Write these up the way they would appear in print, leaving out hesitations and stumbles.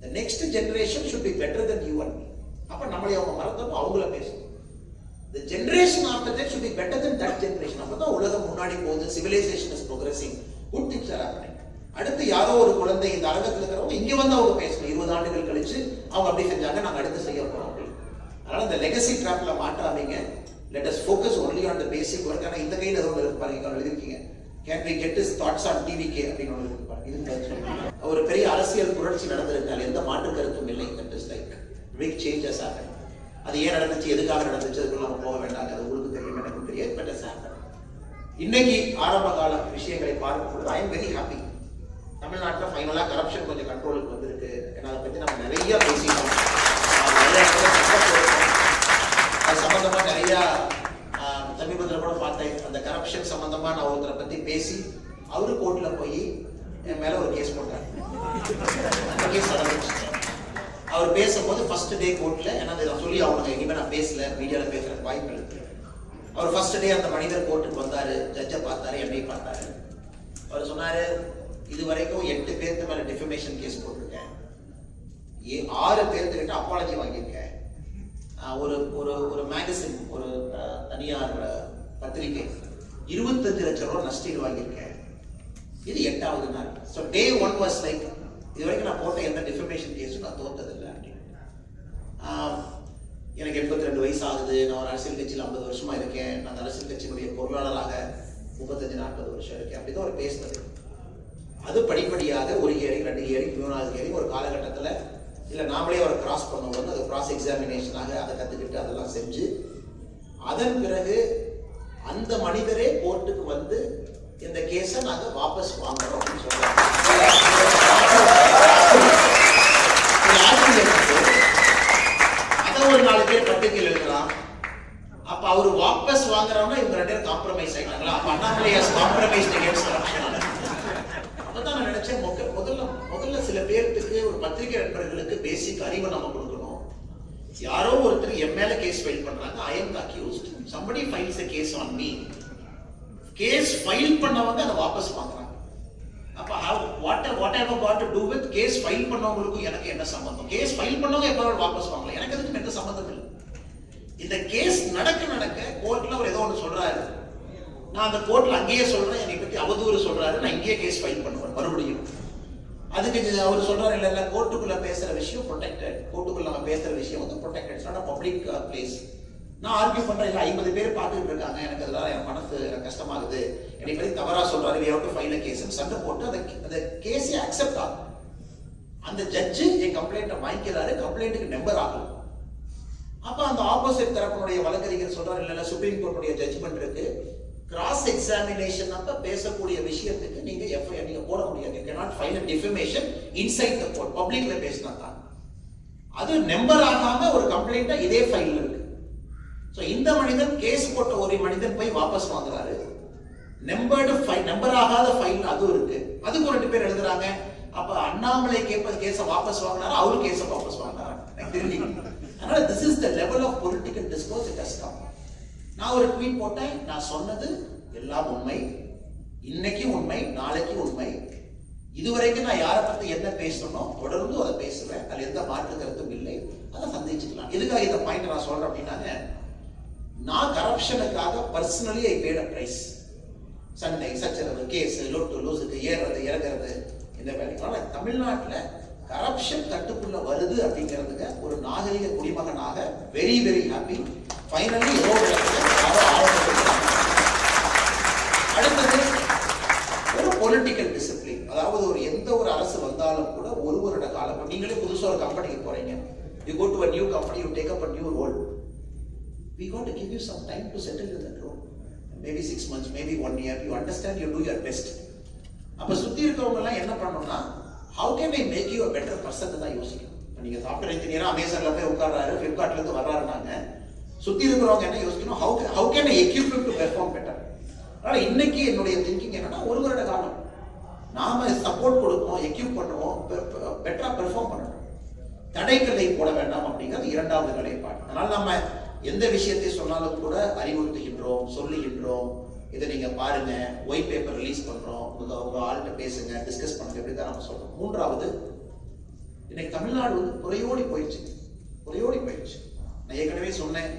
the next generation should be better than you and me. அப்ப நம்மளை அவங்க மறந்தப்போ அவங்கள பேசணும். The generation after that should be better than that generation. அப்பதான் உலகம் முன்னாடி போகுது, civilization is progressing, good things are happening. அடுத்து யாரோ ஒரு குழந்தை இந்த அரங்கத்தில் இருக்கிறவங்க இங்க வந்து அவங்க பேசணும். 20 ஆண்டுகள் கழிச்சு அவங்க அப்படி செஞ்சாங்க, நாங்க அடுத்து செய்ய போறோம் அப்படின்னு. அதனால இந்த legacy டிராப்ல மாட்டாதீங்க. Let us focus only on the basic work. ஆனா இந்த கையில ஏதோ இருக்கு பாருங்க, எழுதிருக்கீங்க. Can we get his thoughts on TVK அப்படின்னு ஒன்று இருக்கு பாருங்க. இது ஒரு பெரிய அரசியல் புரட்சி நடந்திருக்கால் எந்த மாற்று கருத்தும் இல்லை. That is like big changes happen. அது ஏன் நடந்துச்சு, எதுக்காக நடந்துச்சு, அதுக்குள்ள நம்ம போக வேண்டாம். அது உங்களுக்கு தெரியும், எனக்கும் தெரியாது. But it happened. இன்னைக்கு ஆரம்ப கால விஷயங்களை பார்க்கும்போது I am very happy. தமிழ்நாட்டில் ஃபைனலா கரப்ஷன் கொஞ்சம் கண்ட்ரோலுக்கு வந்திருக்கு. ஏன்னா அதை பத்தி நம்ம நிறைய பேசிட்டோம். அது சம்பந்தமா நிறைய சமீபத்தில் கூட பார்த்தேன். அந்த கரப்ஷன் சம்பந்தமா நான் ஒருத்தரை பத்தி பேசி அவரு கோர்ட்ல போய் என் மேல ஒரு கேஸ் போட்டார். அந்த கேஸ் நடந்துச்சு. அவர் பேசும்போது ஃபர்ஸ்ட் டே கோர்ட்ல என்ன சொல்லி அவங்க இனிமே நான் பேசல, மீடியால பேசுறதுக்கு வாய்ப்பு இருக்கு. அவர் ஃபர்ஸ்ட் டே அந்த மனிதர் கோர்ட்டுக்கு வந்தாரு, ஜட்ஜை பார்த்தாரு, என்னையும் பார்த்தாரு. அவர் சொன்னாரு, இது வரைக்கும் 8 பேருக்கு மேல டிஃபமேஷன் கேஸ் போட்டிருக்கேன், 6 பேர்த்துக்கிட்ட அப்பாலஜி வாங்கியிருக்கேன், ஒரு மேகசின், ஒரு தனியார் பத்திரிகை 25 லட்சம் ரூபாய் நஷ்டீடு வாங்கியிருக்கேன். இது 8வது நாள். ஸோ டே 1 வாஸ் லைக், இது வரைக்கும் நான் போட்ட எந்த டிஃபமேஷன் கேஸும் நான் தோத்ததில்லை அப்படின்னு. எனக்கு 82 வயசு ஆகுது, நான் ஒரு அரசியல் கட்சியில் 50 வருஷமா இருக்கேன், நான் அரசியல் கட்சியினுடைய பொருளாளராக 35-40 வருஷம் இருக்கேன், அப்படிதான் அவர் பேசுனது. அது படிப்படியாக ஒரு ஹியரிங், 2 ஹியரிங், 3வது ஹியரிங், ஒரு காலகட்டத்தில் இல்லை நாமளே அவரை கிராஸ் பண்ணும்போது அது கிராஸ் எக்ஸாமினேஷனாக அதை கற்றுக்கிட்டு அதெல்லாம் செஞ்சு அதன் பிறகு அந்த மனிதரே கோர்ட்டுக்கு வந்து இந்த கேஸை நாங்கள் வாபஸ் வாங்குறோம் அப்படின்னு சொல்றாங்க. அதை ஒரு 4 பேர் பத்திரிகையில் எழுதலாம். அப்ப அவர் வாபஸ் வாங்குறோம்னா இவங்க 2 பேரும் காம்ப்ரமைஸ் ஆயிட்டாங்களா? அப்ப Annamalai has compromised against corruption. அப்பதான் நான் நினைச்சேன், முதல்ல சில பேருக்கு, ஒரு பத்திரிகை நண்பர்களுக்கு பேசிக் அறிவை நம்ம கொடுக்கணும். யாரோ ஒருத்தர் என் மேல கேஸ் ஃபைல் பண்றாங்க, I am the accused, somebody files a case on me. Case file பண்ணவங்க அதை வாபஸ் வாங்குறாங்க. அப்ப what have I got to do with case file பண்ணவங்களுக்கும் எனக்கு என்ன சம்பந்தம்? கேஸ் ஃபைல் பண்ணவங்க எப்ப வாபஸ் வாங்கலாம், எனக்கு அதுக்கு எந்த சம்பந்தம் இல்லை. இந்த கேஸ் நடக்க கோர்ட்ல அவர் ஏதோ ஒன்று சொல்றாரு, நான் அந்த கோர்ட்ல அங்கேயே சொல்றேன், என்னை பத்தி அவதூறு சொல்றாரு, நான் இங்கேயே கேஸ் ஃபைல் பண்ணுவேன் மறுபடியும். அதுக்கு அவர் சொல்றாரு, இல்ல கோர்ட்டுக்குள்ள பேசுற விஷயம் ப்ரொடெக்டட், கோர்ட்டுக்குள்ள நம்ம பேசுற விஷயம் வந்து protected, it's not a public place. நான் ஆர்கியூ பண்றேன், இல்ல 50 பேர் பார்த்துட்டு இருக்காங்க, எனக்கு அதனால என் மனசு கஷ்டமாகுது, என்னை பத்தி தவறா சொல்றாரு, we have to file a case. சண்டை போட்டு அந்த கேஸை அக்செப்ட் ஆகும். அந்த ஜட்ஜு என் கம்ப்ளைண்ட்டை வாங்கிக்கிறாரு, கம்ப்ளைண்ட்டுக்கு நம்பர் ஆகல. அப்ப அந்த ஆப்போசிட் தரப்பினுடைய வழக்கறிஞர் சொல்றாரு, இல்ல சுப்ரீம் கோர்ட்டுடைய ஜட்ஜ்மெண்ட் இருக்கு, கிராஸ் எக்ஸாமினேஷன் அப்ப பேசக்கூடிய விஷயத்துக்கு நீங்க எஃப்ஐஆர் நீங்க போட முடியாது. You cannot file a defamation inside the court. பப்ளிக்ல பேசினா தான் அது நம்பர் ஆகாம ஒரு கம்ப்ளைண்டா இதே ஃபைல்ல இருக்கு. சோ இந்த மனிதன் கேஸ் போட்ட ஒரு மனிதன் போய் வாபஸ் வாங்குறாரு, நம்பர் ஆகாத ஃபைல் அதுவும் இருக்கு, அதுக்கு 2 பேர் எழுதுறாங்க. அப்ப அண்ணாமலை கேஸ வாபஸ் வாங்கினாரு, அவரு கேஸ வாபஸ் வாங்கினாரு. அதனால this is the level of political discourse it has come. நான் ஒரு ட்வீட் போட்டேன், நான் சொன்னது எல்லாம் உண்மை, இன்னைக்கு உண்மை, நாளைக்கு உண்மை. இதுவரைக்கும் நான் யாரை பத்தி என்ன பேசணும் தொடர்ந்து அதை பேசுவேன், அது எந்த மாற்று கருத்தும் இல்லை, அதை சந்திச்சுக்கலாம். எதுக்காக இந்த பாயிண்ட் நான் சொல்றேன் அப்படின்னாங்க, நான் கரப்ஷனுக்காக personally I paid a price. சண்டை சச்சரவு, கேஸ், லொட்டு லூசுக்கு ஏறது இறங்குறது, இந்த வேலை. தமிழ்நாட்டில் கரப்ஷன் கட்டுக்குள்ள வருது அப்படிங்கிறதுக்கு ஒரு நாகரிக குடிமகனாக வெரி வெரி ஹாப்பி. ஃபைனலி அடுத்தது ஒரு பொலிட்டிக்கல் டிசிப்ளின். அதாவது எந்த ஒரு அரசு வந்தாலும் கூட ஒரு வருட காலம், நீங்களே புதுசாக ஒரு கம்பெனிக்கு போறீங்க, you go to a new company, you take up a new role, we got to give you some time to settle in that role, maybe 6 months, maybe 1 year, you understand, you do your best. அப்ப சுத்தி இருக்கவங்க எல்லாம் என்ன பண்ணணும்னா, how can I make you a better person தான் யோசிக்கணும். நீங்க software இன்ஜினியரா அமேசான்ல போய் உட்கார்றாரு, ஃபிளிப்கார்ட்ல இருந்து வர்றாருனாங்க, சுத்தி இருக்கிறவங்க என்ன யோசிக்கணும், how can I equip him to perform better. அதனால இன்னைக்கு என்னுடைய திங்கிங் என்னன்னா, ஒரு வருட காலம் நாம சப்போர்ட் கொடுப்போம், எக்யூப் பண்ணுவோம், பெட்டரா பெர்ஃபார்ம் பண்ணணும், தடைக்கல்லை போட வேண்டாம் அப்படிங்கிறது 2வது நிலைப்பாடு. அதனால நம்ம எந்த விஷயத்தை சொன்னாலும் கூட அறிவுறுத்துகின்றோம், சொல்லுகின்றோம், இதை நீங்க பாருங்க, ஒயிட் பேப்பர் ரிலீஸ் பண்றோம், உங்க ஆள்கிட்ட பேசுங்க, டிஸ்கஸ் பண்ணுங்க, இப்படி தான் நம்ம சொல்றோம். 3வது, இன்னைக்கு தமிழ்நாடு வந்து புறையோடி போயிடுச்சு. நான் ஏற்கனவே சொன்னேன்,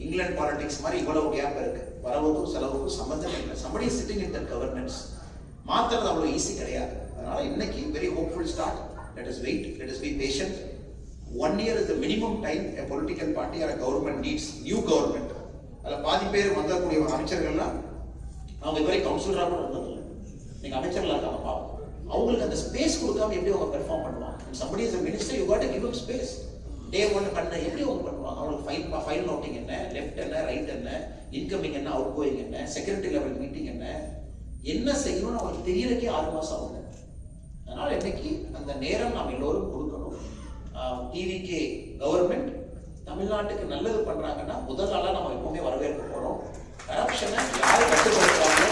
இங்கிலாந்து பாலிடிக்ஸ் மாதிரி இவ்வளவு கேப் இருக்கு. வரவுக்கும் செலவுக்கும் சம்பந்தம் இல்லை. somebody is sitting in that governance. மாத்துறது அவ்வளவு ஈஸி கிடையாது. அதனால இன்னைக்கு very hopeful start. let us wait, let us be patient. 1 year is the minimum time a political party or a government needs new government. அதுல பாதி பேர் வந்தக்கூடிய அமைச்சர்கள்லாம் அவங்க இதுவரை கவுன்சிலரா கூட இருந்ததில்லை. நீங்க அமைச்சர்களா இருக்காங்க பாவம். அவங்களுக்கு அந்த ஸ்பேஸ் கொடுக்காம எப்படி அவங்க பெர்ஃபார்ம் பண்ணுவாங்க? somebody is a minister, you got to give him space. டே 1 பண்ண எப்படி அவங்க பண்ணுவாங்க? அவங்களுக்கு ஃபைல் நோட்டிங் என்ன, லெஃப்ட் என்ன, ரைட் என்ன, இன்கமிங் என்ன, அவுட் கோயிங் என்ன, செக்ரட்டரி லெவல் மீட்டிங் என்ன செய்யணும்னு அவங்களுக்கு தெரியறதுக்கே 6 மாசம் ஆகுது. அதனால இன்னைக்கு அந்த நேரம் நாம் எல்லோரும் கொடுக்கணும். டிவிகே கவர்மெண்ட் தமிழ்நாட்டுக்கு நல்லது பண்றாங்கன்னா முதல் ஆளா நம்ம எப்பவுமே வரவேற்க போறோம். கரப்ஷனை யாரு கட்டுப்படுத்தாங்களோ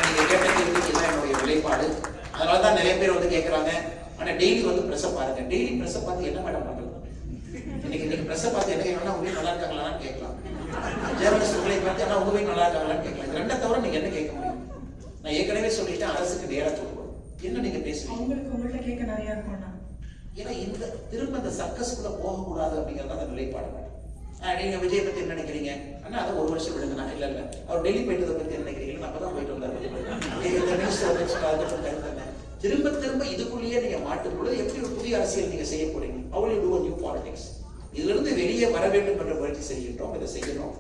நீங்க கேட்ட கேள்விக்கு தான் என்னுடைய நிலைப்பாடு. அதனாலதான் நிறைய பேர் வந்து கேட்கறாங்க, ஆனா டெய்லி வந்து பிரஸ் பாருங்க. டெய்லி பிரஸ் பார்த்து என்ன மேடம் பண்றது? இன்னைக்கு நீங்க பிரஸ் பார்த்து என்ன கேட்கலாம்? உங்க நல்லா இருக்காங்களான்னு கேட்கலாம். ஜேர்னலிஸ்ட் உங்களை பார்த்து ஆனா உங்க நல்லா இருக்காங்களான்னு கேட்கலாம். இது ரெண்டை தவிர நீங்க என்ன கேட்க முடியும்? நான் ஏற்கனவே சொல்லிட்டேன், அரசுக்கு நேரா கொடுக்கணும். என்ன நீங்க பேசுவீங்க? உங்கள்கிட்ட கேட்க நிறைய இருக்கும். ஏன்னா இந்த திரும்ப இந்த சர்க்கஸ்குள்ள போகக்கூடாது அப்படிங்கிறது அந்த நிலைப்பாடு. நீங்க விஜய் பத்தி என்ன நினைக்கிறீங்க? ஆனா அதை 1 வருஷம் விடுங்க. நான் இல்ல அவர் டெல்லி போயிட்டதை பத்தி என்ன நினைக்கிறீங்க? நம்ம தான் போயிட்டு வந்தாரு. திரும்ப திரும்ப இதுக்குள்ளேயே நீங்க மாட்டும் பொழுது எப்படி ஒரு புதிய அரசியல் நீங்க செய்ய போறீங்க? அவளை டூ நியூ பாலிடிக்ஸ். இதுல இருந்து வெளியே வர வேண்டும் என்ற முயற்சி செய்கின்றோம். இதை செய்யணும்.